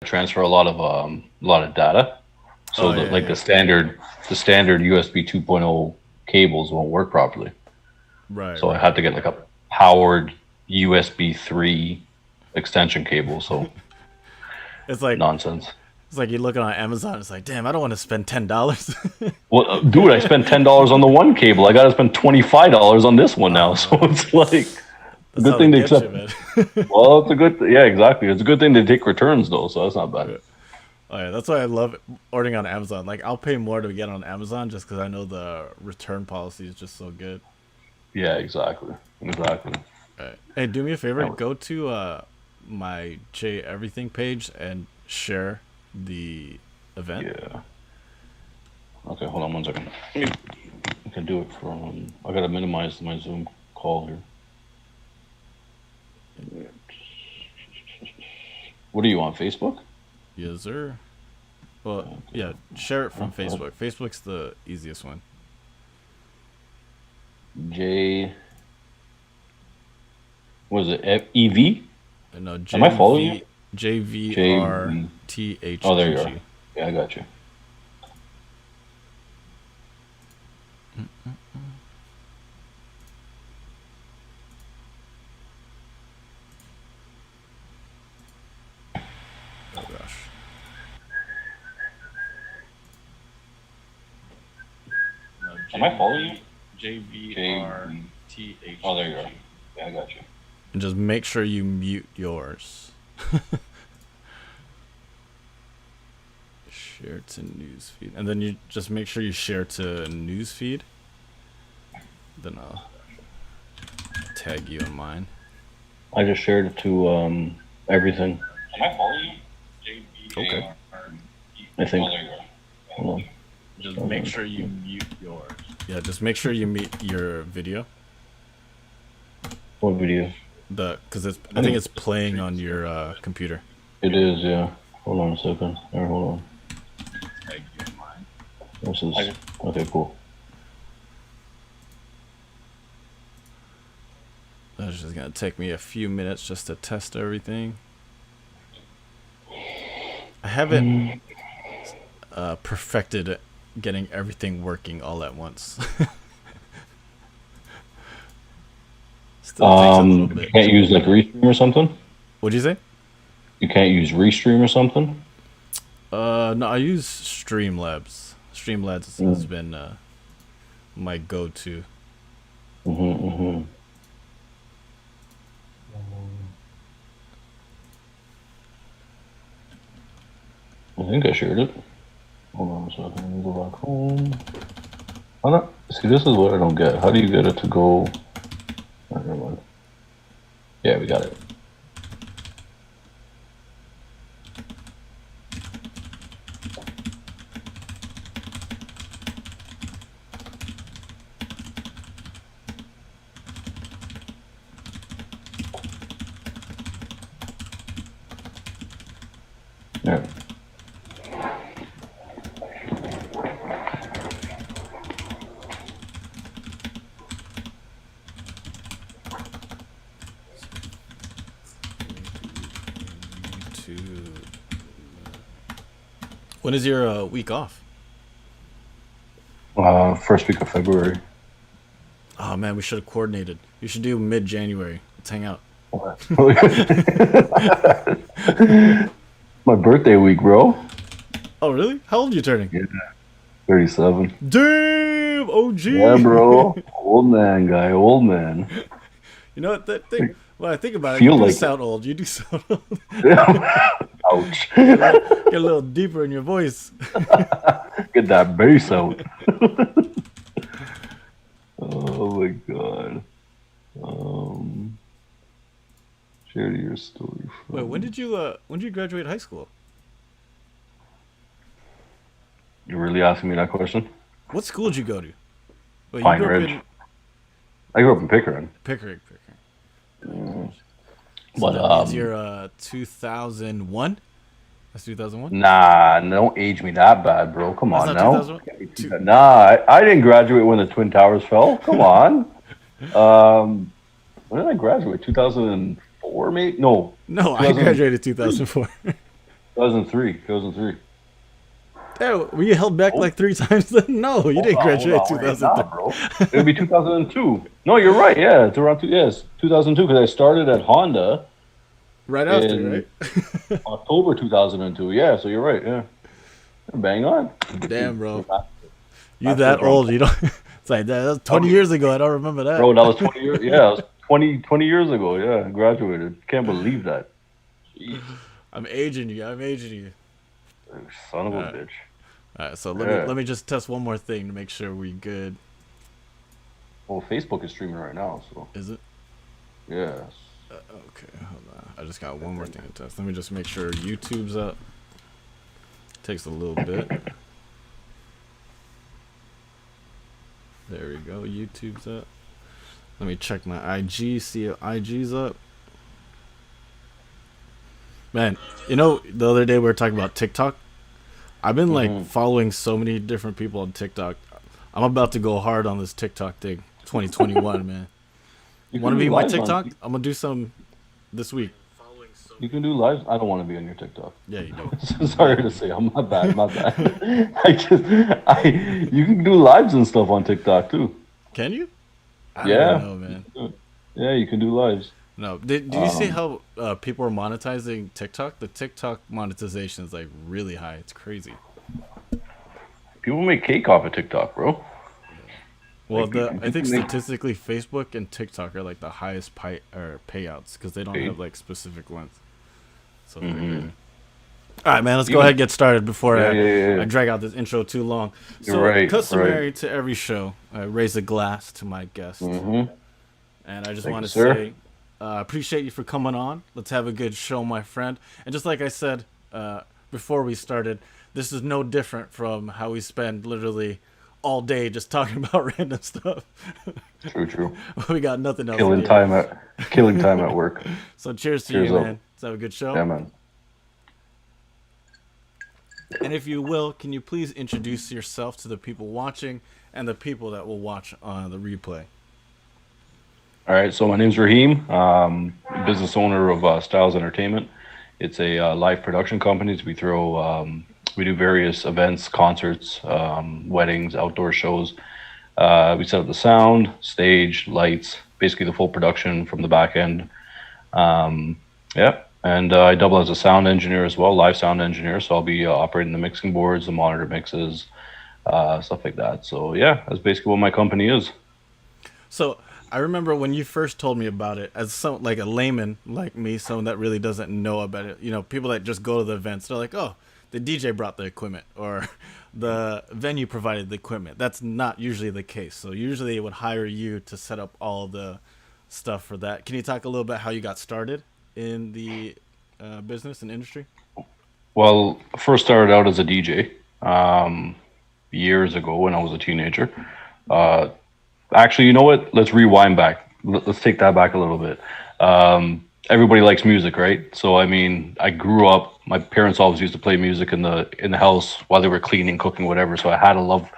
transfer a lot of data. So Oh yeah, like yeah. the standard USB 2.0 cables won't work properly. Right, So I right. had to get like a powered USB 3 extension cable. So It's like nonsense. it's like you're looking on Amazon. It's like, damn, I don't want to spend $10. Well, dude, I spent $10 on the one cable. I got to spend $25 on this one now. Oh So man, it's like a that's good how they thing to get you, accept. man. Well, it's a good, yeah, exactly. It's a good thing to take returns though, so that's not bad. Oh yeah, that's why I love ordering on Amazon. Like I'll pay more to get on Amazon just because I know the return policy is just so good. Yeah, exactly, exactly. Right. Hey, do me a favor. That was- Go to my J Everything page and share the event. Yeah. Okay, hold on 1 second. I can do it from. I gotta minimize my Zoom call here. What are you on Facebook? Yes, sir. Well, yeah, share it from Oh, Facebook. Facebook's the easiest one. J. What is it? EV? No, Am I following you? J. Oh, there you are. JVRTHGG. Yeah, I got you. Oh gosh. No, Am I following you? J. Oh, there you are. JVRTHGG. Yeah, I got you. And just make sure you mute yours. Share to newsfeed, and then you just make sure you share to newsfeed. Then I'll tag you in mine. I just shared it to everything. Am I following you? Okay. I think. Hold on. Just make sure you mute yours. Yeah, just make sure you mute your video. What video? Because I think it's playing on your computer. It is, yeah. Hold on a second. Or hold on. This is okay. Cool. That's just gonna take me a few minutes just to test everything. I haven't perfected getting everything working all at once. Still takes a little You bit. can't use like Restream or something. What'd you say? You can't use Restream or something. No, I use Streamlabs. Streamlabs has been my go-to. Mm-hmm. I think I shared it. Hold on a second. Let me go back home. How not? See, this is what I don't get. How do you get it to go? Oh, never mind. Yeah, we got it. Yeah. YouTube. When is your week off? First week of February. Oh man, we should have coordinated. You should do mid-January. Let's hang out. My birthday week, bro. Oh really? How old are you turning? Yeah. 37. Damn, OG. Yeah, bro. Old man guy. Old man. You know what? That thing. When I think about it, you Feel do like sound old. You do sound old. it. Ouch. Get a little deeper in your voice. Get that bass out. Oh my god. Um, share your story Wait, from. when did you graduate high school? You really asking me that question? What school did you go to? Wait, you Pine grew up Ridge. in I grew up in Pickering. Pickering. Pine Ridge. So But that means you're 2001. That's 2001. nah, don't age me that bad, bro. Come That's on not now. 2001. Can't be too Two, bad. Nah, I didn't graduate when the Twin Towers fell. Come on. Um, when did I graduate? 2004, maybe? No, no, I 2000. graduated 2004. 2003. 2003. Damn, were you held back Oh, like 3 times then? No, you didn't hold graduate on. Wait, nah, 2003. bro. It'll be 2002. No, you're right. Yeah, it's around yes, 2002 because I started at Honda Right after, in right? October 2002. Yeah, so you're right. Yeah, bang on. Damn, bro. Your You master's that around. old, you don't. It's like that was That 20 was, years ago. I don't remember bro, that was that. 20 years. Yeah, it was 20 years ago. Yeah, I graduated. Can't believe that. Jeez, I'm aging you. I'm aging you. son of All a right. bitch. All right. So let me Yeah. let me just test one more thing to make sure we good. Well, Facebook is streaming right now, so Is it? yes. Okay. Hold on. I just got one more thing to test. Let me just make sure YouTube's up. Takes a little bit. There we go. YouTube's up. Let me check my IG. See if IG's up. Man, the other day we were talking about TikTok. I've been like Hmm. following so many different people on TikTok. I'm about to go hard on this TikTok thing. 2021, man. You Want can to do be my lives TikTok? on. I'm gonna do some this week. You can do lives. I don't want to be on your TikTok. Yeah, you do. Sorry to say, I'm not bad. Not bad. You can do lives and stuff on TikTok too. Can you? I don't even Yeah. know, man. Yeah, you can do lives. No. Did you see Um, how people are monetizing TikTok? The TikTok monetization is like really high. It's crazy. People make cake off of TikTok, bro. Well, Like the I think people make statistically, Facebook and TikTok are like the highest or payouts because they don't have cake. like specific ones. So it's very Hmm. crazy. All right, man. Let's go ahead Even and get started before yeah, yeah, yeah. I Yeah. drag out this intro too long. You're So, right. Right. customary to every show, I raise a glass to my guest, Hmm. and I just Thank want you, to sir. say, appreciate you for coming on. Let's have a good show, my friend. And just like I said before we started, this is no different from how we spend literally all day just talking about random stuff. True, true. We got nothing else to Killing do. time at killing time at work. So, cheers to Cheers you, up. man. Let's have a good show. Yeah, man. And if you will, can you please introduce yourself to the people watching and the people that will watch on the replay? All right, so my name's Raheem, business owner of Styles Entertainment. It's a live production company. We do various events, concerts, weddings, outdoor shows. We set up the sound, stage, lights, basically the full production from the back end. Um, yeah, and I double as a sound engineer as well, live sound engineer. So I'll be operating the mixing boards, the monitor mixes, stuff like that. So yeah, that's basically what my company is. So I remember when you first told me about it, as some like a layman like me, someone that really doesn't know about it. People that just go to the events, they're like, "Oh, the DJ brought the equipment," or "The venue provided the equipment." That's not usually the case. So usually they would hire you to set up all the stuff for that. Can you talk a little bit how you got started in the business and industry? Well, first started out as a DJ years ago when I was a teenager. Uh, Actually, you know what? Let's rewind back. Let's take that back a little bit. Everybody likes music, right? So I mean, I grew up. My parents always used to play music in the house while they were cleaning, cooking, whatever. So I had a love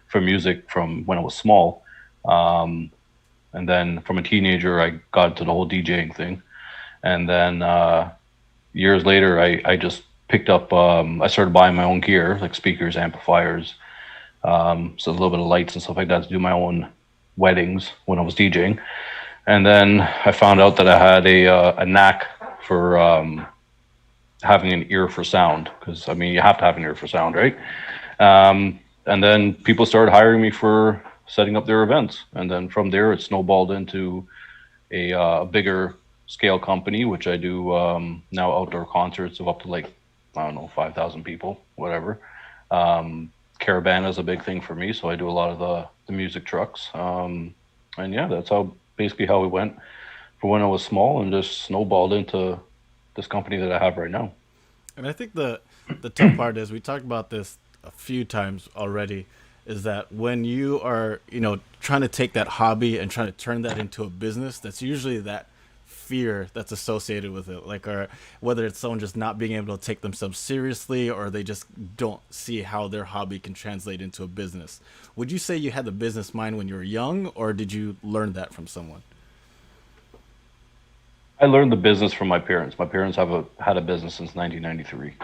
for music from when I was small. Um, and then from a teenager, I got into the whole DJing thing. And then years later, I just picked up. I started buying my own gear, like speakers, amplifiers, so a little bit of lights and stuff like that to do my own weddings when I was DJing. And then I found out that I had a knack for having an ear for sound because I mean you have to have an ear for sound, right? And then people started hiring me for setting up their events, and then from there it snowballed into a bigger scale company, which I do now outdoor concerts of up to like I don't know 5,000 people, whatever. Caravana is a big thing for me, so I do a lot of the music trucks. And yeah, that's how basically how it went for when I was small and just snowballed into this company that I have right now. And I think the tough part is we talked about this a few times already is that when you are, trying to take that hobby and trying to turn that into a business, that's usually that fear that's associated with it. Like, or whether it's someone just not being able to take themselves seriously or they just don't see how their hobby can translate into a business. Would you say you had the business mind when you were young or did you learn that from someone? I learned the business from my parents. My parents have had a business since 1993.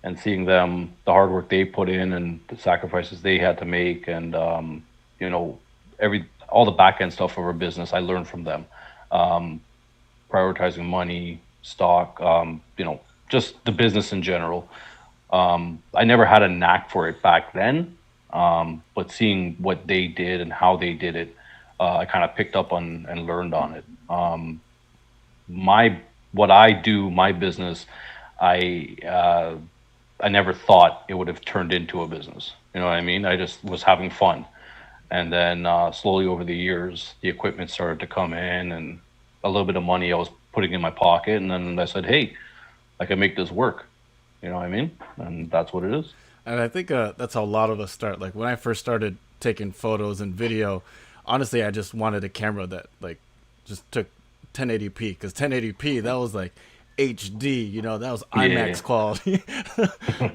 And seeing them, the hard work they put in and the sacrifices they had to make, and you know, every all the back end stuff of our business, I learned from them. Um, Prioritizing money, stock, just the business in general. I never had a knack for it back then, but seeing what they did and how they did it, I kind of picked up on and learned on it. My What I do, my business, I I never thought it would have turned into a business. You know what I mean? I just was having fun, and then slowly over the years, the equipment started to come in, and a little bit of money I was putting in my pocket, and then I said, "Hey, I can make this work." You know what I mean? And that's what it is. And I think that's how a lot of us start. Like when I first started taking photos and video, honestly, I just wanted a camera that like just took 1080p because 1080p that was like HD. You know, that was Yeah, IMAX quality.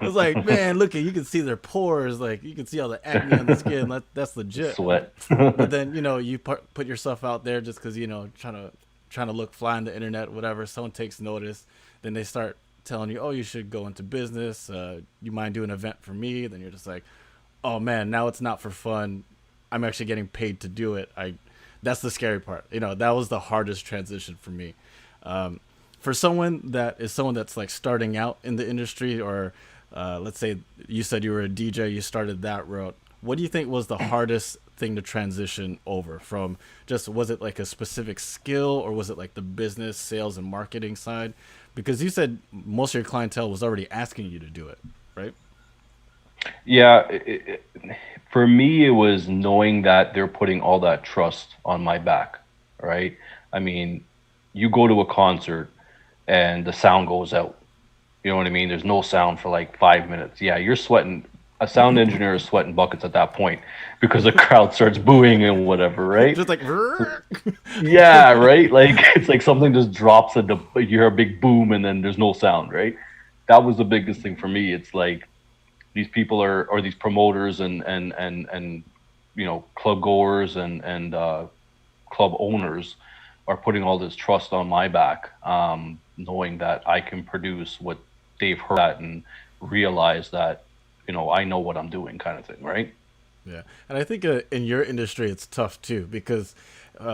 It was like, man, look at you can see their pores. Like you can see all the acne on the skin. That's legit. sweat. But then you put yourself out there just because trying to look fly on the internet, whatever. Someone takes notice, then they start telling you, oh, you should go into business. You mind doing an event for me? Then you're just like, oh man, now it's not for fun. I'm actually getting paid to do it. I That's the scary part. That was the hardest transition for me. Um, for someone that's like starting out in the industry, or let's say you said you were a DJ, you started that route. What do you think was the hardest thing to transition over from? Just was it like a specific skill, or was it like the business, sales, and marketing side? Because you said most of your clientele was already asking you to do it, right? Yeah, for me, it was knowing that they're putting all that trust on my back, right? I mean, you go to a concert and the sound goes out. You know what I mean? There's no sound for like 5 minutes. Yeah, you're sweating. A sound engineer is sweating buckets at that point because the crowd starts booing and whatever, right? Just like Yeah, right. Like it's like something just drops and you hear a big boom and then there's no sound, right? That was the biggest thing for me. It's like these people are or these promoters and club goers and club owners are putting all this trust on my back, knowing that I can produce what they've heard at and realize that I know what I'm doing, kind of thing, right? Yeah, and I think in your industry it's tough too because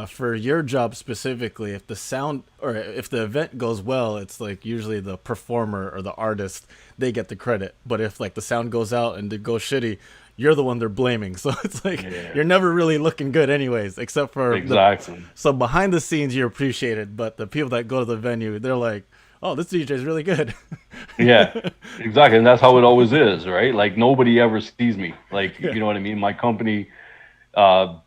for your job specifically, if the sound or if the event goes well, it's like usually the performer or the artist they get the credit. But if like the sound goes out and it goes shitty, you're the one they're blaming. So it's like Yeah, you're never really looking good, anyways. Except for the exactly. so behind the scenes you're appreciated, but the people that go to the venue they're like, oh, this DJ is really good. Yeah, exactly. And that's how it always is, right? Like nobody ever sees me. Like, Yeah, you know what I mean? My company,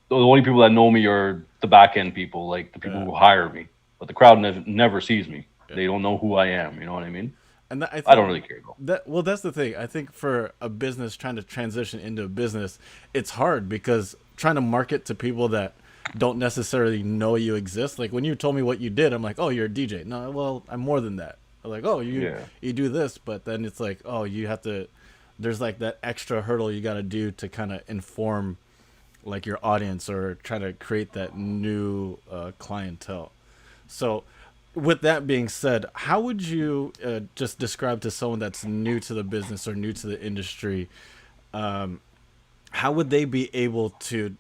the only people that know me are the back end people, like the people yeah, who hire me. But the crowd never sees me. yeah. They don't know who I am. You know what I mean? I I think don't really care though. that's the thing. I think for a business trying to transition into a business, it's hard because trying to market to people that don't necessarily know you exist. Like when you told me what you did, I'm like, oh, you're a DJ. No, well, I'm more than that. I'm like, oh, Yeah. you do this, but then it's like, oh, you have to. There's like that extra hurdle you got to do to kind of inform like your audience or try to create that new clientele. So, with that being said, how would you just describe to someone that's new to the business or new to the industry, how would they be able to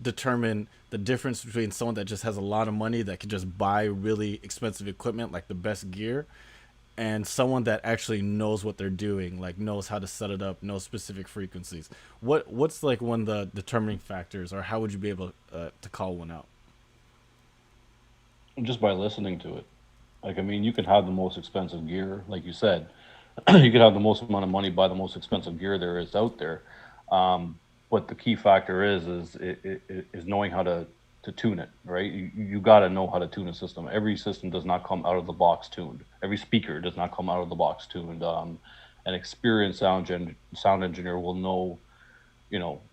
determine the difference between someone that just has a lot of money that could just buy really expensive equipment, like the best gear, and someone that actually knows what they're doing, like knows how to set it up, knows specific frequencies? What's like one of the determining factors, or how would you be able to call one out? Just by listening to it. Like, I mean, you can have the most expensive gear, like you said. You could have the most amount of money, buy the most expensive gear there is out there. But the key factor is knowing how to tune it, right? You got to know how to tune a system. Every system does not come out of the box tuned. Every speaker does not come out of the box tuned. An experienced sound engineer will know,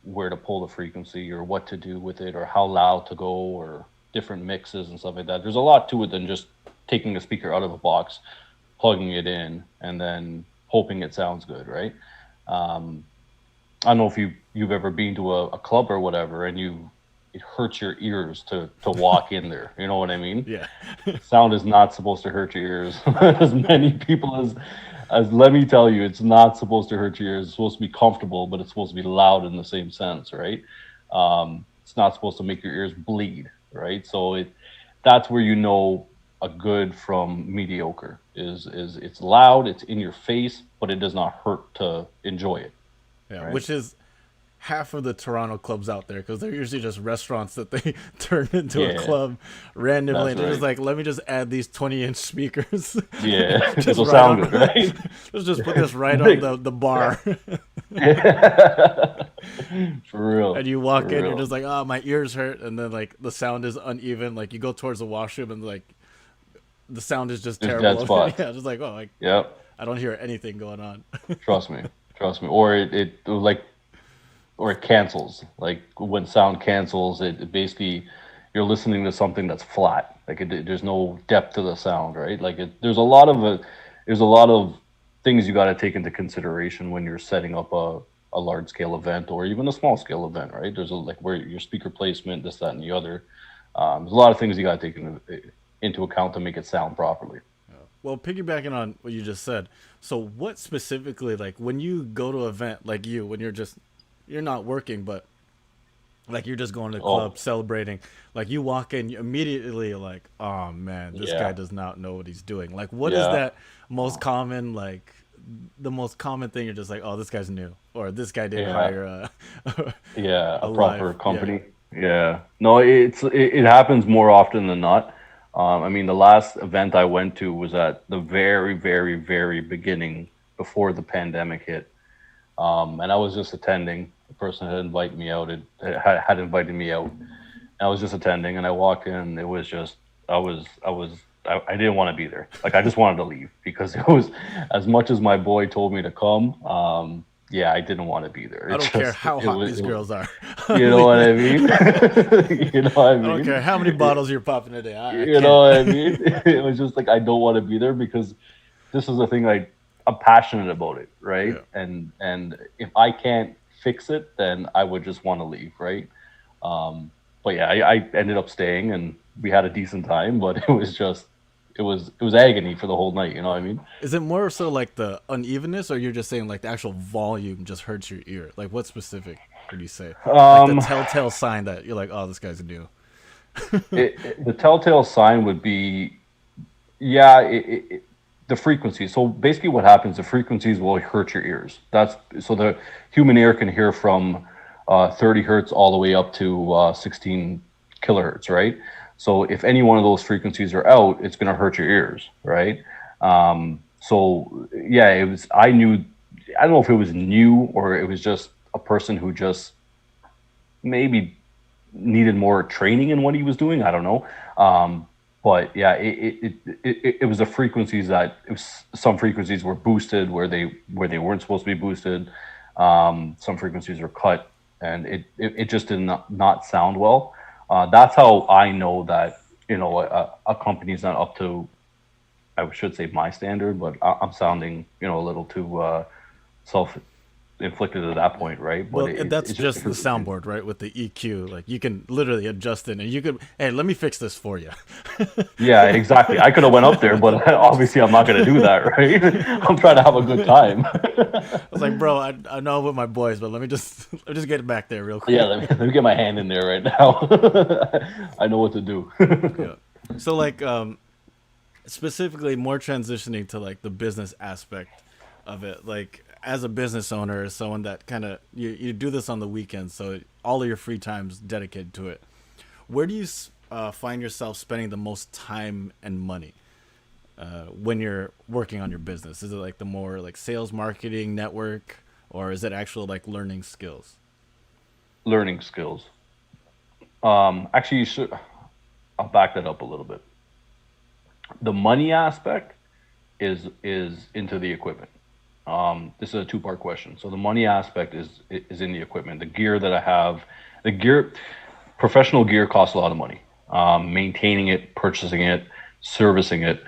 where to pull the frequency or what to do with it or how loud to go or different mixes and stuff like that. There's a lot to it than just taking a speaker out of a box, plugging it in, and then hoping it sounds good, right? Um, I don't know if you've ever been to a club or whatever, and it hurts your ears to walk in there. You know what I mean? Yeah. Sound is not supposed to hurt your ears. As many people as let me tell you, it's not supposed to hurt your ears. It's supposed to be comfortable, but it's supposed to be loud in the same sense, right? It's not supposed to make your ears bleed, right? So that's where you know a good from mediocre is it's loud, it's in your face, but it does not hurt to enjoy it, Yeah, right? which is half of the Toronto clubs out there because they're usually just restaurants that they turn into a Yeah, club randomly. that's And they're just right. like, let me just add these 20-inch speakers, Yeah, just it'll right sound on. good, right? Let's just put this right on Like, the bar. yeah. For And real, you walk for in, you're real. just like, oh, my ears hurt, and then like the sound is uneven. Like you go towards the washroom, and like the sound is just There's dead terrible. spots. Yeah, just like, oh, like Yep. I don't hear anything going on. Trust me. Trust me. Or it like or it cancels. Like when sound cancels, it basically you're listening to something that's flat. Like there's no depth to the sound, right? Like there's a lot of things you got to take into consideration when you're setting up a large scale event or even a small scale event, right? There's like where your speaker placement, this, that, and the other. There's a lot of things you got to take into account to make it sound properly. Well, piggybacking on what you just said, so what specifically, like when you go to an event like you, when you're not working, but like you're just going to the Oh, club celebrating, like you walk in, you immediately like, oh man, this guy yeah, does not know what he's doing. Like, what is yeah. that most common, like the most common thing? You're just like, oh, this guy's new, or this guy didn't Yeah. hire Yeah, a a live, proper yeah. company. Yeah. No, it happens more often than not. I mean, the last event I went to was at the very, very, very beginning before the pandemic hit. And I was just attending. The person had invited me out. Had invited me out. I was just attending, and I walked in. It was just I didn't want to be there. Like I just wanted to leave because it was as much as my boy told me to come. Yeah, I didn't want to be there. I It don't care just how hot these it was girls are. you I'm know what I leaving. mean? You know what I I don't care mean? how many bottles you're popping a day. I You know can't. what I mean? It was just like I don't want to be there because this is the thing I'm passionate about it, right? Yeah. And if I can't fix it, then I would just want to leave, right? But yeah, I ended up staying and we had a decent time, but it was agony for the whole night, you know what I mean? Is it more so like the unevenness, or you're just saying like the actual volume just hurts your ear? Like what specific would you say? Like the Um, telltale sign that you're like, oh, this guy's new. the telltale sign would be yeah, the frequency. So basically, what happens? The frequencies will hurt your ears. That's so the human ear can hear from 30 hertz all the way up to 16 kilohertz, right? So if any one of those frequencies are out, it's going to hurt your ears, right? So yeah, it was. I knew. I don't know if it was new or it was just a person who just maybe needed more training in what he was doing. I don't know. But yeah, it was the frequencies that it was, some frequencies were boosted where they weren't supposed to be boosted. Some frequencies were cut, and it just did not sound well. That's how I know that a company's not up to I should say my standard, but I'm sounding a little too self inflicted at that point, right? But Well, that's it's just just the because soundboard, right? With the EQ, like you can literally adjust it, and you could, hey, let me fix this for you. yeah, exactly. I could have went up there, but obviously I'm not going to do that, right? I'm trying to have a good time. I was like, bro, I know I'm with my boys, but let me just get back there real Yeah, quick. let me get my hand in there right now. I know what to do. Yeah. So like, specifically more transitioning to like the business aspect of it, like as a business owner, as someone that kind of you do this on the weekends, so all of your free time's dedicated to it. Where do you find yourself spending the most time and money when you're working on your business? Is it like the more like sales, marketing, network, or is it actual like learning skills? Learning skills. Actually, I'll back that up a little bit. The money aspect is into the equipment. This is a two-part question. So the money aspect is in the equipment. The gear that I have, the gear, professional gear costs a lot of money. Maintaining it, purchasing it, servicing it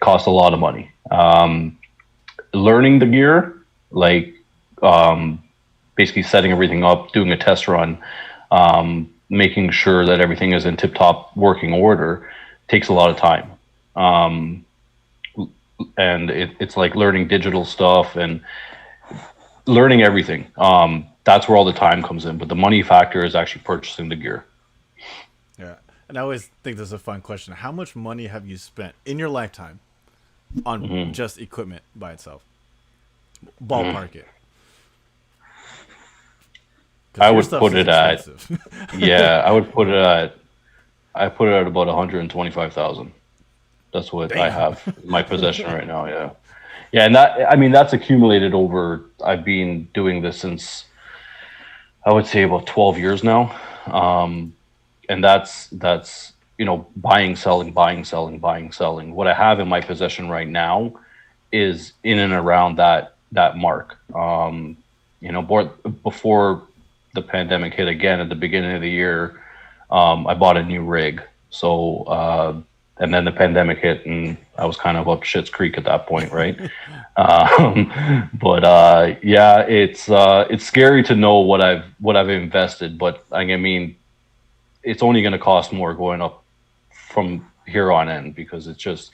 costs a lot of money. Learning the gear, like um, basically setting everything up, doing a test run, Making sure that everything is in tip top working order takes a lot of time. Um, and it's like learning digital stuff and learning everything. That's where all the time comes in. But the money factor is actually purchasing the gear. Yeah. And I always think this is a fun question. How much money have you spent in your lifetime on Hmm. just equipment by itself? Ballpark it. Because I your would stuff put is it at, expensive. yeah, I would put it at, I put it at about 125,000. That's what I Damn. have in my possession right now. Yeah. Yeah. And that, I mean, that's accumulated over, I've been doing this since I would say about 12 years now. Um, and that's, buying, selling, buying, selling, buying, selling. What I have in my possession right now is in and around that mark. Before the pandemic hit again at the beginning of the year, I bought a new rig. So and then the pandemic hit, and I was kind of up shit's creek at that point, right? But yeah, it's scary to know what I've invested, but I mean, it's only going to cost more going up from here on in because it's just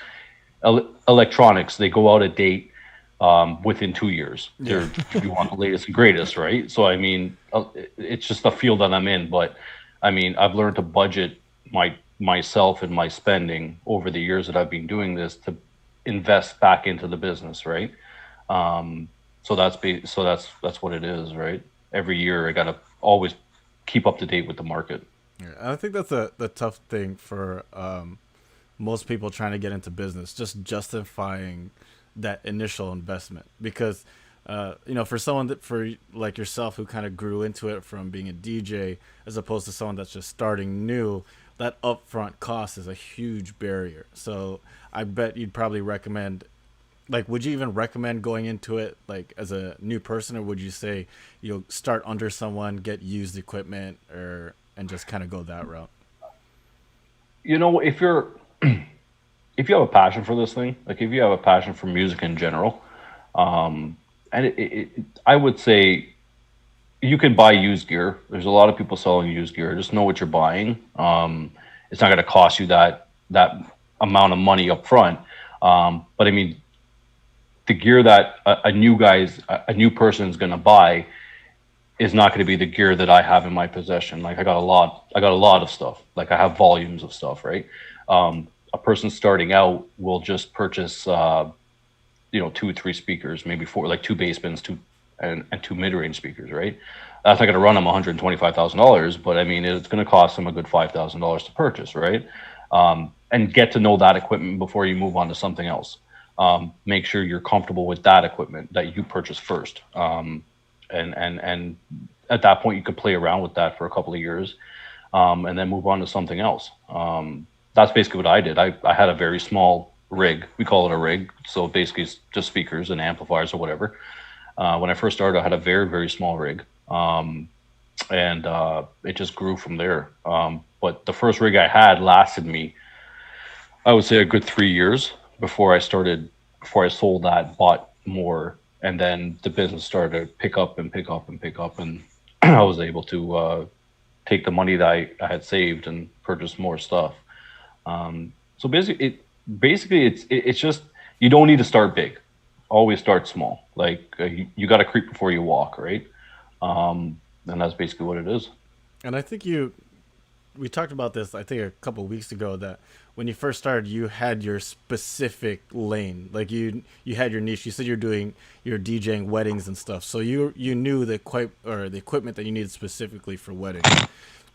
electronics. They go out of date within 2 years. Yeah. You want the latest and greatest, right? So I mean, it's just the field that I'm in. But I mean, I've learned to budget myself and my spending over the years that I've been doing this to invest back into the business, right? So that's what it is, right? Every year I gotta always keep up to date with the market. Yeah, and I think that's the tough thing for most people trying to get into business, just justifying that initial investment. Because for someone that for like yourself who kind of grew into it from being a DJ as opposed to someone that's just starting new, that upfront cost is a huge barrier. So I bet you'd probably recommend, like, would you even recommend going into it like as a new person, or would you say you'll start under someone, get used equipment, or and just kind of go that route? If you have a passion for this thing, like if you have a passion for music in general, and I would say you can buy used gear. There's a lot of people selling used gear. Just know what you're buying. It's not going to cost you that amount of money up front. But I mean, the gear that a new person is going to buy is not going to be the gear that I have in my possession. Like I got a lot of stuff. Like I have volumes of stuff, right? A person starting out will just purchase, two or three speakers, maybe four, like two bass bins, and two mid-range speakers, right? That's not going to run them $125,000, but I mean, it's going to cost them a good $5,000 to purchase, right? And get to know that equipment before you move on to something else. Make sure you're comfortable with that equipment that you purchase first. And at that point, you could play around with that for a couple of years, and then move on to something else. That's basically what I did. I had a very small rig. We call it a rig. So basically, it's just speakers and amplifiers or whatever. When I first started, I had a very, very small rig. And it just grew from there. But the first rig I had lasted me, I would say, a good 3 years before I sold that, bought more. And then the business started to pick up and pick up and pick up. And I was able to take the money that I had saved and purchase more stuff. So it's just you don't need to start big. Always start small. Like you got to creep before you walk, right? And that's basically what it is. And I think we talked about this I think a couple of weeks ago, that when you first started you had your specific lane, like you had your niche. You said you're doing your DJing weddings and stuff, so you knew the equipment that you needed specifically for weddings.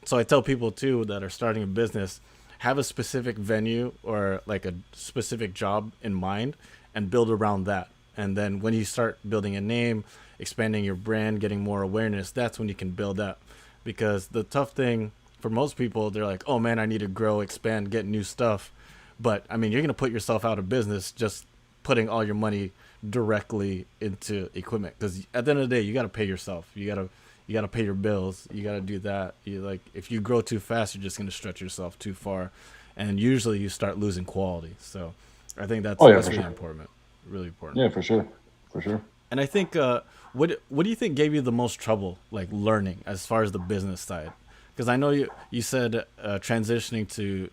So I tell people too that are starting a business, have a specific venue or like a specific job in mind and build around that. And then when you start building a name, expanding your brand, getting more awareness, that's when you can build up. Because the tough thing for most people, they're like, oh man, I need to grow, expand, get new stuff. But I mean, you're going to put yourself out of business just putting all your money directly into equipment. Because at the end of the day, you got to pay yourself. You got to pay your bills. You got to do that. If you grow too fast, you're just going to stretch yourself too far, and usually you start losing quality. So I think that's Oh yeah, that's for really sure. important, really important. Yeah, for sure, for sure. And I think what do you think gave you the most trouble, like learning as far as the business side? because I know you said transitioning to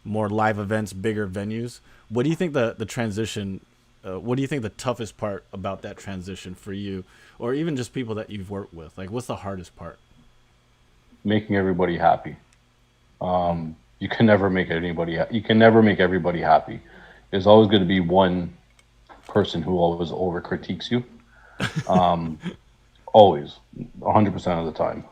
more live events, bigger venues. What do you think the transition? What do you think the toughest part about that transition for you, or even just people that you've worked with? Like, what's the hardest part? Making everybody happy. You can never make anybody. You can never make everybody happy. There's always going to be one person who always over critiques you. Always, 100% of the time.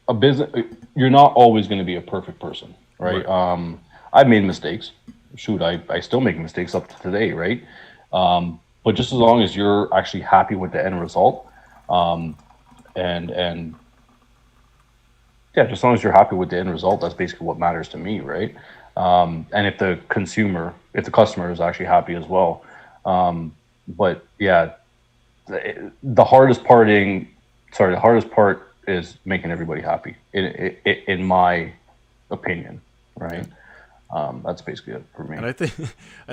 A business, you're not always going to be a perfect person, right? Right. I've made mistakes. Shoot, I still make mistakes up to today, right? But just as long as you're actually happy with the end result, and yeah, just as long as you're happy with the end result, that's basically what matters to me, right? And if the customer is actually happy as well. But yeah, the hardest the hardest part is making everybody happy, in my opinion, right? That's basically it for me. And I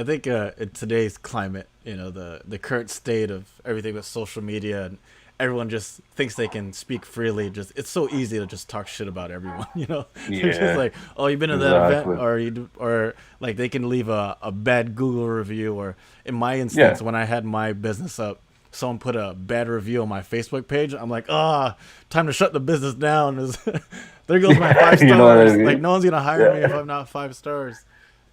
think in today's climate, the current state of everything with social media and everyone just thinks they can speak freely. Just it's so easy to just talk shit about everyone. They're just Yeah, like, oh, you've been to that event, exactly. or like they can leave a bad Google review, or in my Yeah, instance, when I had my business up. Someone put a bad review on my Facebook page. I'm like, time to shut the business down. There goes my five you know what I stars. Like, mean? no one's gonna hire me if Yeah. I'm not 5 stars.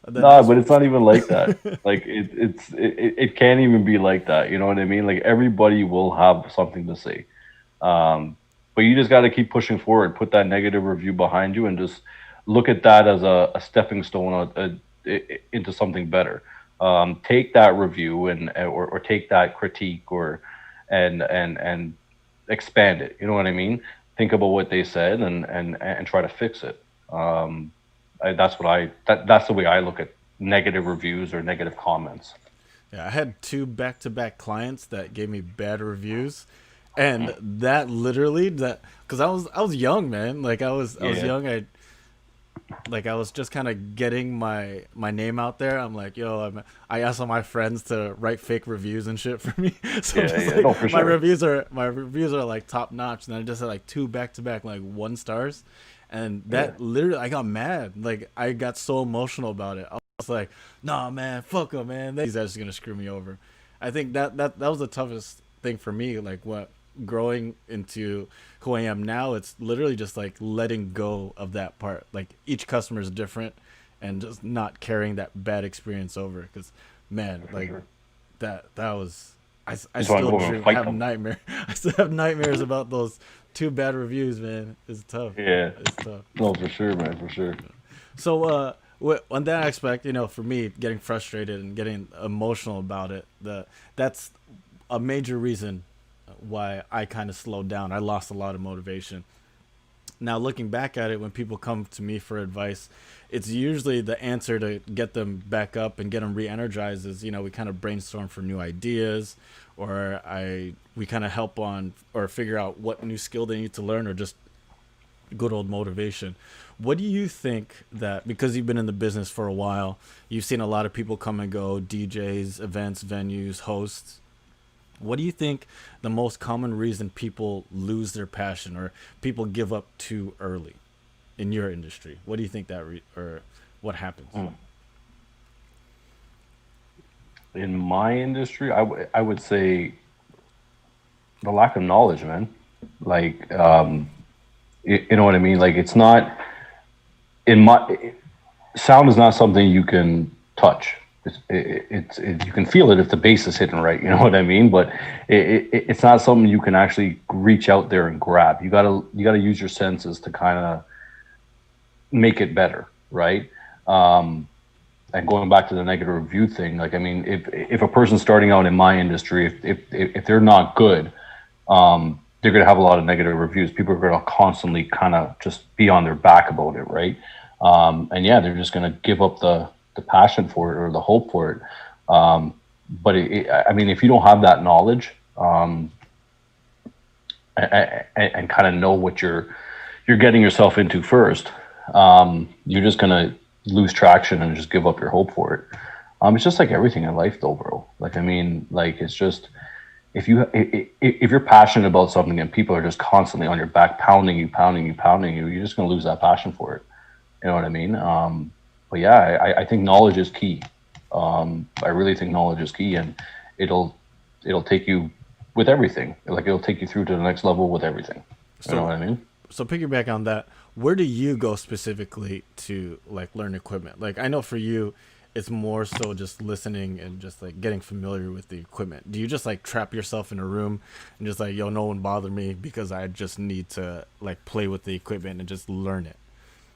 And then No, just but it's not even like that. Like it can't even be like that. You know what I mean? Like everybody will have something to say. But you just got to keep pushing forward. Put that negative review behind you, and just look at that as a stepping stone into something better. Take that review or take that critique and expand it. You know what I mean? Think about what they said and try to fix it. That's the way I look at negative reviews or negative comments. Yeah, I had two back-to-back clients that gave me bad reviews, and that literally that because I was young, man. Like I was Yeah, young. I was just kind of getting my name out there. I'm like, yo, I asked all my friends to write fake reviews and shit for me. So I'm yeah, just yeah. like No, for sure. my reviews are like top notch, and I just had like two back to back like 1 stars, and Yeah, that literally I got mad. Like I got so emotional about it. I was like, nah, man, fuck them, man. These guys are gonna screw me over. I think that was the toughest thing for me. Like what growing into who I am now, it's literally just like letting go of that part. Like each customer is different, and just not carrying that bad experience over. Because man, for like sure. that was I Just want to still go over and fight have them. nightmare. I still have nightmares about those two bad reviews, man. It's tough. Yeah. It's tough. No, for sure, man, for sure. So, on that aspect, for me, getting frustrated and getting emotional about it, that's a major reason why I kind of slowed down. I lost a lot of motivation. Now, looking back at it, when people come to me for advice, it's usually the answer to get them back up and get them re-energized. Is we kind of brainstorm for new ideas, or we kind of help on or figure out what new skill they need to learn, or just good old motivation. What do you think that because you've been in the business for a while, you've seen a lot of people come and go, DJs, events, venues, hosts. What do you think the most common reason people lose their passion or people give up too early in your industry? What do you think or what happens? Mm. In my industry, I would say the lack of knowledge, man. Like, you know what I mean? Like, it's not in my sound is not something you can touch. You can feel it if the bass is hitting right. You know what I mean? But it's not something you can actually reach out there and grab. You gotta use your senses to kind of make it better, right? And going back to the negative review thing, like I mean, if a person's starting out in my industry, if they're not good, they're going to have a lot of negative reviews. People are going to constantly kind of just be on their back about it, right? And yeah, they're just going to give up the passion for it or the hope for it. But I mean, if you don't have that knowledge, and kind of know what you're getting yourself into first, you're just going to lose traction and just give up your hope for it. It's just like everything in life, though, bro. Like I mean, like it's just if you're passionate about something and people are just constantly on your back pounding you, you're just going to lose that passion for it. You know what I mean? But yeah, I think knowledge is key. I really think knowledge is key, and it'll it'll take you with everything. Like it'll take you through to the next level with everything. You know So what I mean? so piggyback on that, where do you go specifically to like learn equipment? Like I know for you, it's more so just listening and just like getting familiar with the equipment. Do you just like trap yourself in a room and just like, yo, no one bother me because I just need to like play with the equipment and just learn it?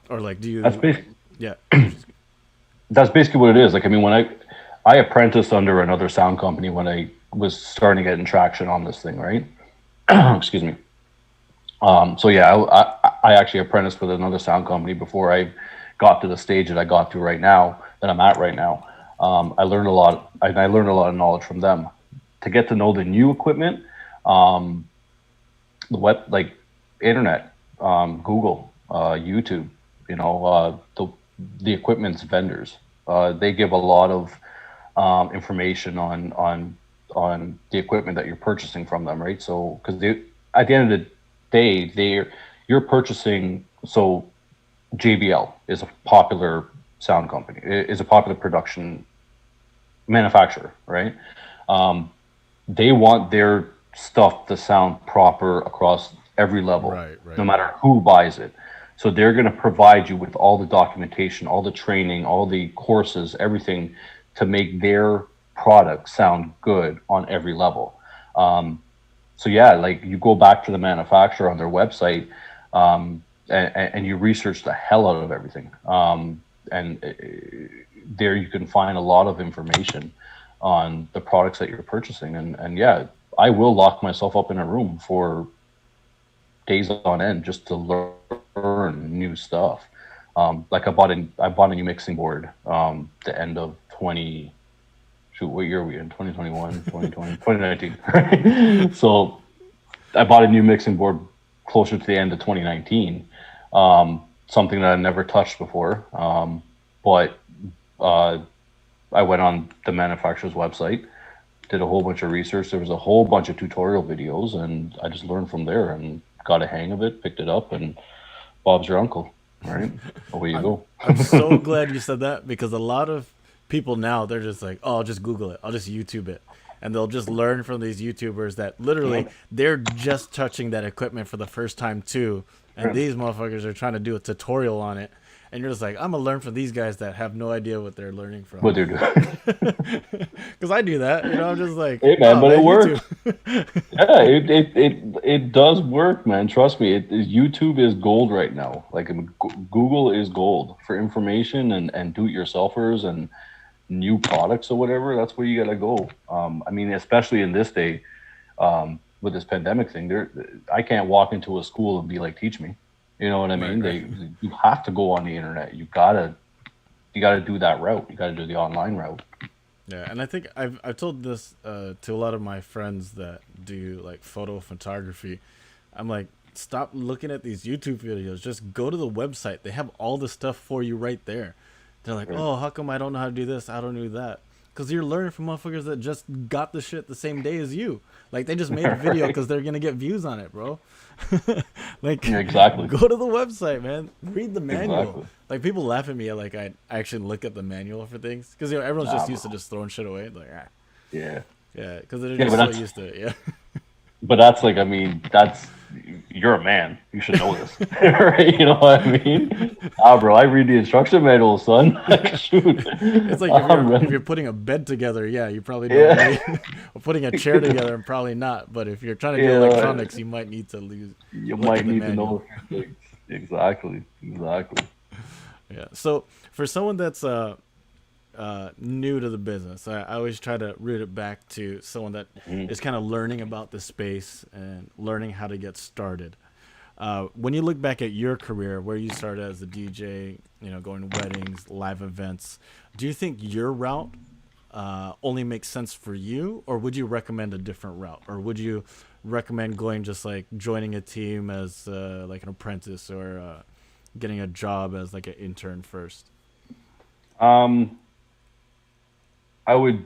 Or like, do That's you? basically Yeah, that's basically what it is. Like I mean, when I apprenticed under another sound company when I was starting to get in traction on this thing, right? Excuse me. So yeah, I actually apprenticed with another sound company before I got to the stage that I got to right now, that I'm at right now. I learned a lot. I learned a lot of knowledge from them. To get to know the new equipment, um, the web, like internet, Google, YouTube, the equipment's vendors. They give a lot of information on the equipment that you're purchasing from them, right? So because they at the end of the day, you're purchasing. So JBL is a popular sound company, is a popular production manufacturer, right? Um, they want their stuff to sound proper across every level, right, no right. matter who buys it. So they're going to provide you with all the documentation, all the training, all the courses, everything to make their product sound good on every level. Um, so yeah, like you go back to the manufacturer on their website, and you research the hell out of everything. And there you can find a lot of information on the products that you're purchasing. And yeah, I will lock myself up in a room for days on end just to learn new stuff. Like I bought a new mixing board the end of 20 shoot, what year are we in? 2021, 2020, 2019. Right? So I bought a new mixing board closer to the end of 2019. Something that I never touched before. But uh, I went on the manufacturer's website, did a whole bunch of research. There was a whole bunch of tutorial videos, and I just learned from there and got a hang of it, picked it up, and Bob's your uncle, right? Away you I'm go. I'm so glad you said that because a lot of people now they're just like, oh, I'll just Google it, I'll just YouTube it, and they'll just learn from these YouTubers that literally Yep. they're just touching that equipment for the first time too, and these motherfuckers are trying to do a tutorial on it, and you're just like, I'm gonna learn from these guys that have no idea what they're learning from, What they're doing. because I do that, I'm just like, Hey man, oh but it man, YouTube. works. Yeah, it does work, man. Trust me. YouTube is gold right now. Like I mean, Google is gold for information and do-it-yourselfers and new products or whatever. That's where you gotta go. I mean, especially in this day, with this pandemic thing, I can't walk into a school and be like, teach me. You know what I Right, mean? right. You have to go on the internet. You gotta do that route. You gotta do the online route. Yeah, and I think I've told this to a lot of my friends that do like photo photography. I'm like, stop looking at these YouTube videos. Just go to the website. They have all the stuff for you right there. They're like, Right. oh, how come I don't know how to do this? I don't do that. Because you're learning from motherfuckers that just got the shit the same day as you. Like they just made a video Right. because they're gonna get views on it, bro. Like, Yeah, exactly. go to the website, man. Read the manual. Exactly. Like people laugh at me like I actually look at the manual for things because everyone's Nah, just used to bro. just throwing shit away. Like, ah, Yeah. yeah, because they're Yeah, just but so that's used to it. Yeah. but that's like I mean that's you're a man. You should know this, right? You know what I mean? Ah, bro, I read the instruction manual, son. Shoot, It's like I'm if you're running. putting a bed together, yeah, you probably don't Yeah, need. Or putting a chair together, and probably not. But if you're trying to do yeah. electronics, you might need to You look might at the need to manual. know a few things. Exactly. Exactly. Yeah. So for someone that's new to the business, I always try to root it back to someone that Mhm. is kind of learning about the space and learning how to get started. When you look back at your career, where you started as a DJ, going to weddings, live events, do you think your route only makes sense for you, or would you recommend a different route, or would you recommend going just like joining a team as like an apprentice, or getting a job as like an intern first? Um, I would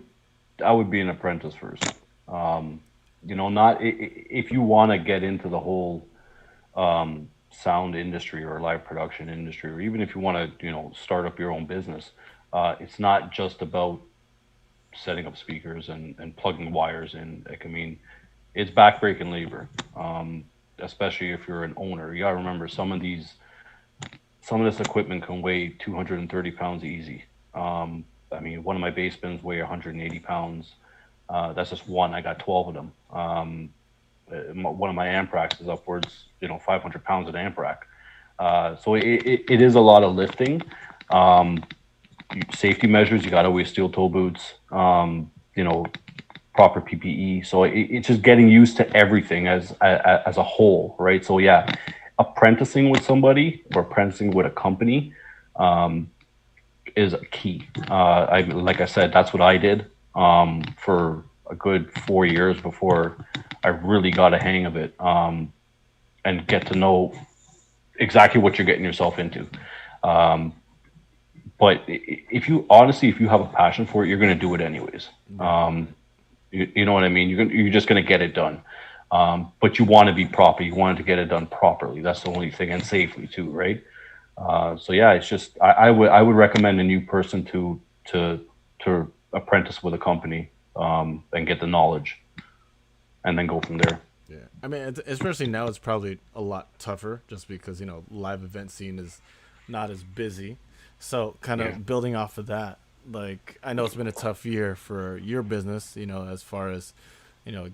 I would be an apprentice first. Um, not if you want to get into the whole sound industry or live production industry, or even if you want to, start up your own business. It's not just about setting up speakers and plugging wires in. Like, I mean, it's backbreaking labor, especially if you're an owner. You gotta remember some of this equipment can weigh 230 pounds easy. I mean, one of my bass bins weigh 180 pounds. That's just one. I got 12 of them. One of my amp racks is upwards, 500 pounds of amp rack. So it is a lot of lifting. Um, Safety measures, you got to wear steel toe boots, proper PPE. So it's just getting used to everything as a whole, right? So yeah, apprenticing with somebody or apprenticing with a company is key. I like I said, that's what I did for a good 4 years before I really got a hang of it, and get to know exactly what you're getting yourself into. Um, but if you honestly, if you have a passion for it, you're going to do it anyways. Right. You know what I mean? You're just going to get it done. But you want to be proper. You want to get it done properly. That's the only thing, and safely too, right? So yeah, it's just I would recommend a new person to apprentice with a company, and get the knowledge, and then go from there. Yeah, I mean, especially now, it's probably a lot tougher just because live event scene is not as busy. So, kind Yeah. of building off of that, like I know it's been a tough year for your business, as far as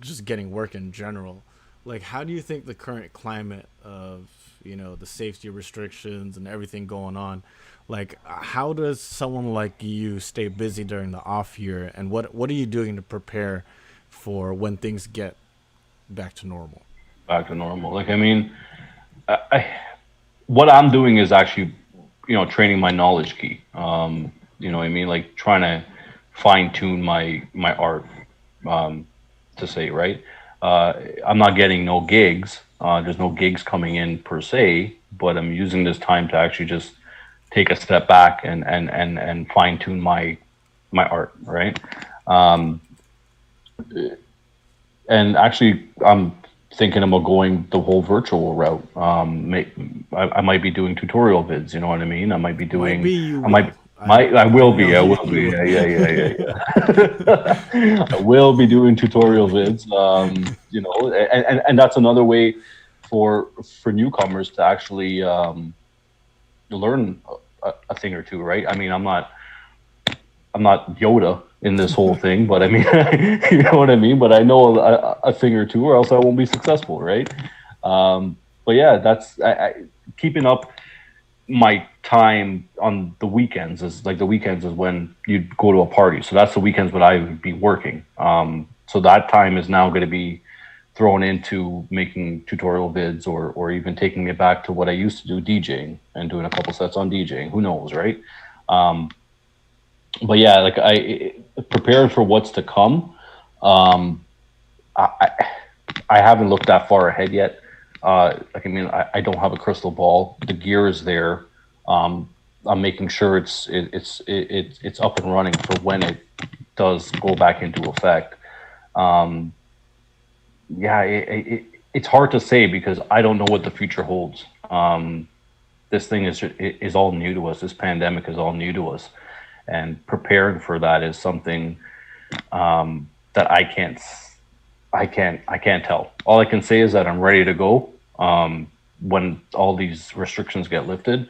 just getting work in general. Like, how do you think the current climate of the safety restrictions and everything going on, like how does someone like you stay busy during the off year, and what are you doing to prepare for when things get back to normal? Back to normal. Like, I mean, what I'm doing is actually, training my knowledge key. You know what I mean? Like, trying to fine tune my art, um, to say, right. I'm not getting no gigs. There's no gigs coming in per se, but I'm using this time to actually just take a step back and fine tune my art, right? Um, and actually, I'm thinking about going the whole virtual route. I might be doing tutorial vids. You know what I mean? I might be Might be doing. you I might. will. I I I will know be. I you will be. you Yeah, will. yeah, yeah, yeah, yeah. I will be doing tutorial vids. And that's another way for newcomers to actually learn a thing or two, right? I mean, I'm not Yoda in this whole thing, but I mean, you know what I mean. But I know a thing or two, or else I won't be successful, right? But yeah, keeping up my time on the weekends is like the weekends is when you'd go to a party. So that's the weekends when I would be working. So that time is now going to be thrown into making tutorial vids, or even taking it back to what I used to do, DJing and doing a couple sets on DJing. Who knows, right? Um, but yeah, like prepared for what's to come. Um, I, I I haven't looked that far ahead yet. Like, I mean, I don't have a crystal ball. The gear is there. Um, I'm making sure it's up and running for when it does go back into effect. Um, yeah, it's hard to say because I don't know what the future holds. This thing is all new to us. This pandemic is all new to us, and preparing for that is something that I can't tell. All I can say is that I'm ready to go. When all these restrictions get lifted,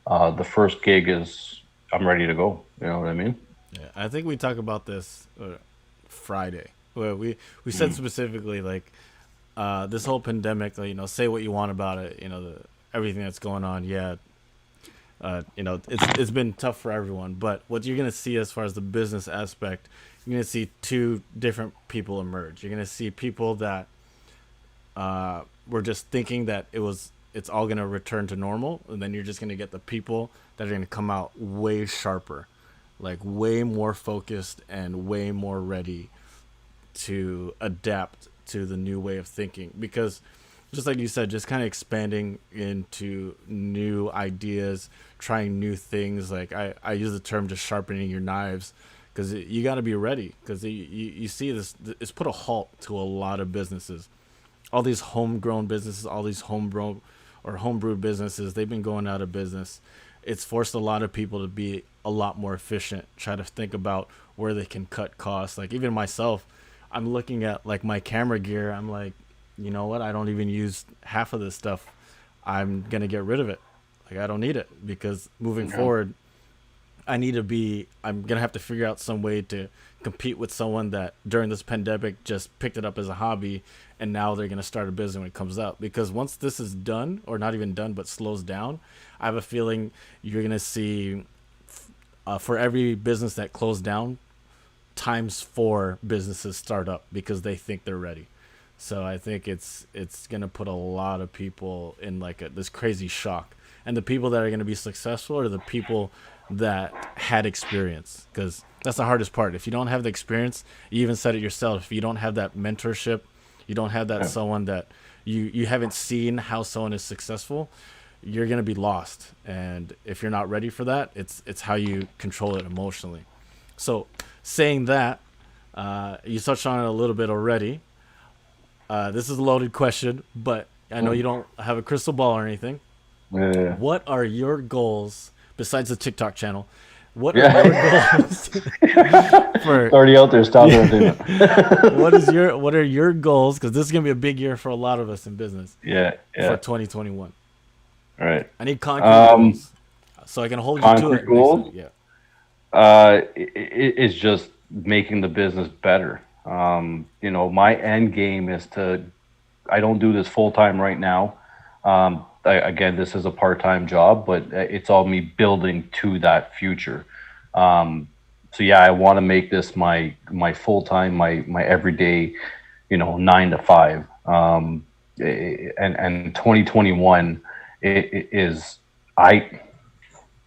the first gig is I'm ready to go. You know what I mean? Yeah, I think we talked about this Friday, where we said Mm. specifically like this whole pandemic. Like, say what you want about it. Everything that's going on. Yeah, it's been tough for everyone. But what you're gonna see as far as the business aspect, you're gonna see two different people emerge. You're gonna see people that were just thinking that it's all gonna return to normal, and then you're just gonna get the people that are gonna come out way sharper, like way more focused and way more ready to adapt to the new way of thinking. Because just like you said, just kind of expanding into new ideas, trying new things. Like I use the term just sharpening your knives, because you got to be ready. Because you see this, it's put a halt to a lot of businesses. All these homegrown businesses, all these homegrown or homebrewed businesses, they've been going out of business. It's forced a lot of people to be a lot more efficient, try to think about where they can cut costs. Like even myself, I'm looking at like my camera gear. I'm like, you know what? I don't even use half of this stuff. I'm going to get rid of it. Like I don't need it because moving forward, I'm going to have to figure out some way to compete with someone that during this pandemic just picked it up as a hobby and now they're going to start a business when it comes up. Because once this is done, or not even done, but slows down, I have a feeling you're going to see for every business that closed down, times 4 businesses start up because they think they're ready. So I think it's going to put a lot of people in like this crazy shock. And the people that are going to be successful are the people that had experience, because that's the hardest part. If you don't have the experience, you even said it yourself, if you don't have that mentorship, you don't have that someone that you haven't seen how someone is successful, you're going to be lost. And if you're not ready for that, it's how you control it emotionally. So saying that, you touched on it a little bit already. This is a loaded question, but I know you don't have a crystal ball or anything. Yeah. What are your goals besides the TikTok channel? What are your goals for? It's already out there. Stop it. What are your goals? Because this is gonna be a big year for a lot of us in business. Yeah. For 2021. All right. I need concrete goals, so I can hold you to it. Goals? Yeah. It's just making the business better. My end game is I don't do this full time right now. Again, this is a part-time job, but it's all me building to that future. I want to make this my full-time, my everyday, 9 to 5. And 2021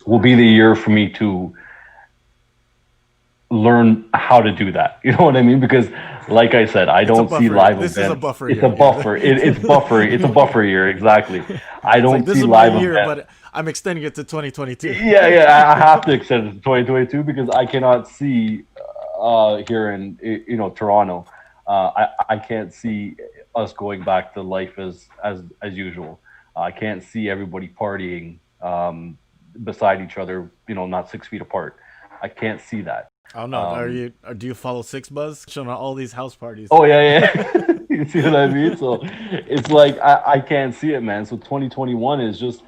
will be the year for me to learn how to do that. You know what I mean? Because like I said, I don't see live events. This is a buffer It's year. a buffer. It's buffer. It's a buffer year. Exactly. I don't see live events. But I'm extending it to 2022. Yeah. I have to extend it to 2022 because I cannot see here in Toronto. I can't see us going back to life as usual. I can't see everybody partying beside each other. Not 6 feet apart. I can't see that. I don't know. Do you follow Six Buzz? Showing all these house parties. Oh yeah. You see what I mean? So it's like I can't see it, man. So 2021 is just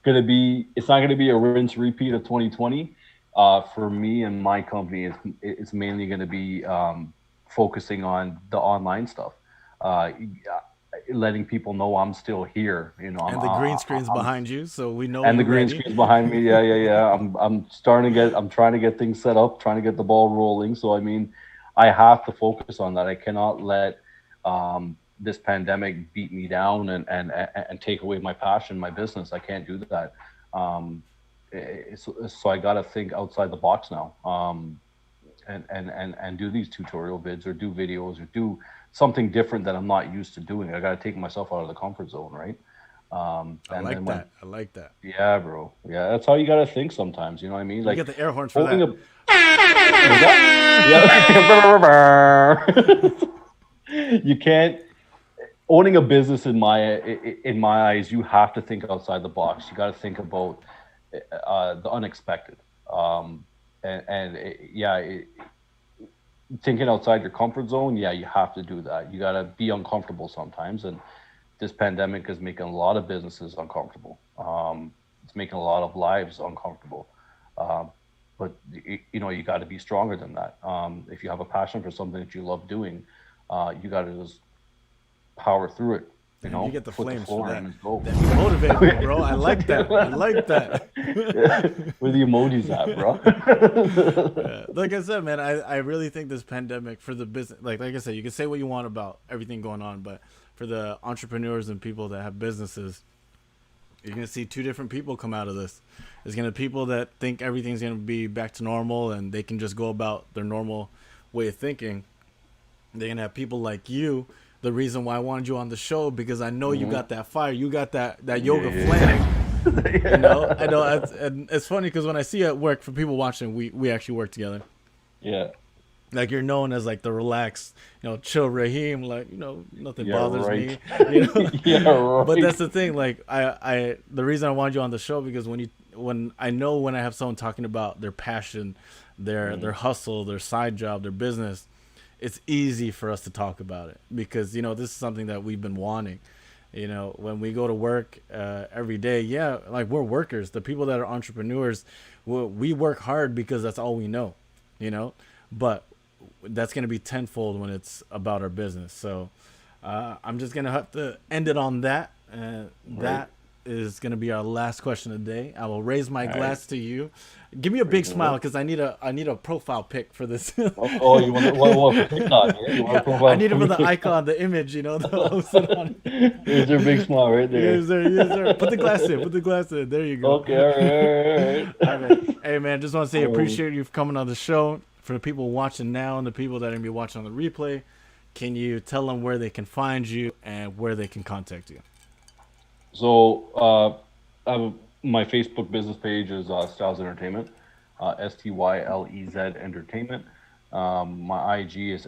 gonna be. It's not gonna be a rinse repeat of 2020. For me and my company, it's mainly gonna be focusing on the online stuff. Letting people know I'm still here, and the green screen's behind you, so we know. And the green screen's behind me, yeah. I'm trying to get things set up, trying to get the ball rolling. So I mean, I have to focus on that. I cannot let this pandemic beat me down and take away my passion, my business. I can't do that. So I got to think outside the box now, and do these tutorial vids or do videos or do something different that I'm not used to doing. I got to take myself out of the comfort zone, right? I like that. Yeah, bro. Yeah, that's how you got to think sometimes. You know what I mean? Like you get the air horns for that. You can't. Owning a business in my eyes, you have to think outside the box. You got to think about the unexpected. Thinking outside your comfort zone, you have to do that. You got to be uncomfortable sometimes, and this pandemic is making a lot of businesses uncomfortable. It's making a lot of lives uncomfortable. But you got to be stronger than that. If you have a passion for something that you love doing, you got to just power through it. You get the flames for that. That's motivating, bro. I like that. Where the emojis at, bro? Like I said, man, I really think this pandemic for the business, like I said, you can say what you want about everything going on, but for the entrepreneurs and people that have businesses, you're going to see 2 different people come out of this. There's going to be people that think everything's going to be back to normal and they can just go about their normal way of thinking. They're going to have people like you. The reason why I wanted you on the show, because I know you got that fire, you got that yoga flame. I know, and it's funny because when I see you at work, for people watching, we actually work together. Yeah. Like you're known as like the relaxed, chill Raheem, like, nothing Yeah, bothers right. me, you know. Yeah, But right. that's the thing, like the reason I wanted you on the show because when I know when I have someone talking about their passion, their Mm, hustle, their side job, their business, it's easy for us to talk about it because this is something that we've been wanting. When we go to work every day, yeah, like we're workers. The people that are entrepreneurs, we work hard because that's all we know, you know. But that's going to be tenfold when it's about our business. So I'm just going to have to end it on that. right. That is going to be our last question of the day. I will raise my All right. glass to you. Give me a big Raising it smile up. because I need a profile pic for this. Oh, you want what for TikTok? Yeah, you want a Yeah, I profile need it for for me? the icon, the image, the posted on. There's your big smile right there. Yes, sir. Yes, sir. Put the glass in. Put the glass in. There you go. Okay, all right, all All right. right. Hey, man, just want to say Um, appreciate you for coming on the show. For the people watching now and the people that are going to be watching on the replay, can you tell them where they can find you and where they can contact you? so my Facebook business page is Styles Entertainment, Stylez Entertainment. My IG is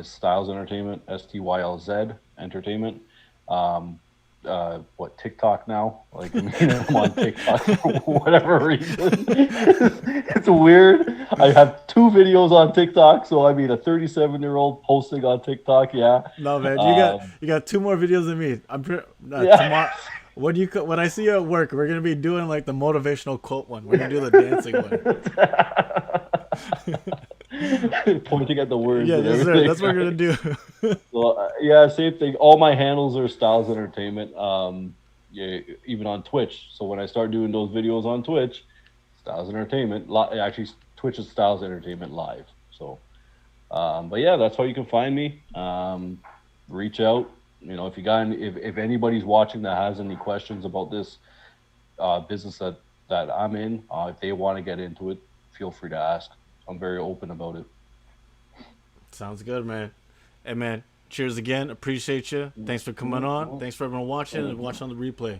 Styles Entertainment, Stylz Entertainment. Um, what TikTok now? Like I mean, I'm on TikTok for whatever reason. It's weird. I have two videos on TikTok, so I mean, a 37-year-old posting on TikTok. Yeah, No, man, you got um, you got two more videos than me. yeah. Tomorrow. When I see you at work, we're gonna be doing like the motivational quote one. We're gonna do the dancing one. Pointing at the words Yeah, and yes, sir. everything. That's what we're gonna do. So yeah, same thing. All my handles are Styles Entertainment. Yeah, even on Twitch. So when I start doing those videos on Twitch, Styles Entertainment. Actually, Twitch is Styles Entertainment Live. So, but yeah, that's how you can find me. Reach out. If you got if anybody's watching that has any questions about this business that I'm in, if they want to get into it, feel free to ask. I'm very open about it. Sounds good, man. Hey, man. Cheers again. Appreciate you. Thanks for coming on. Mhm. Thanks for everyone watching and watching on the replay.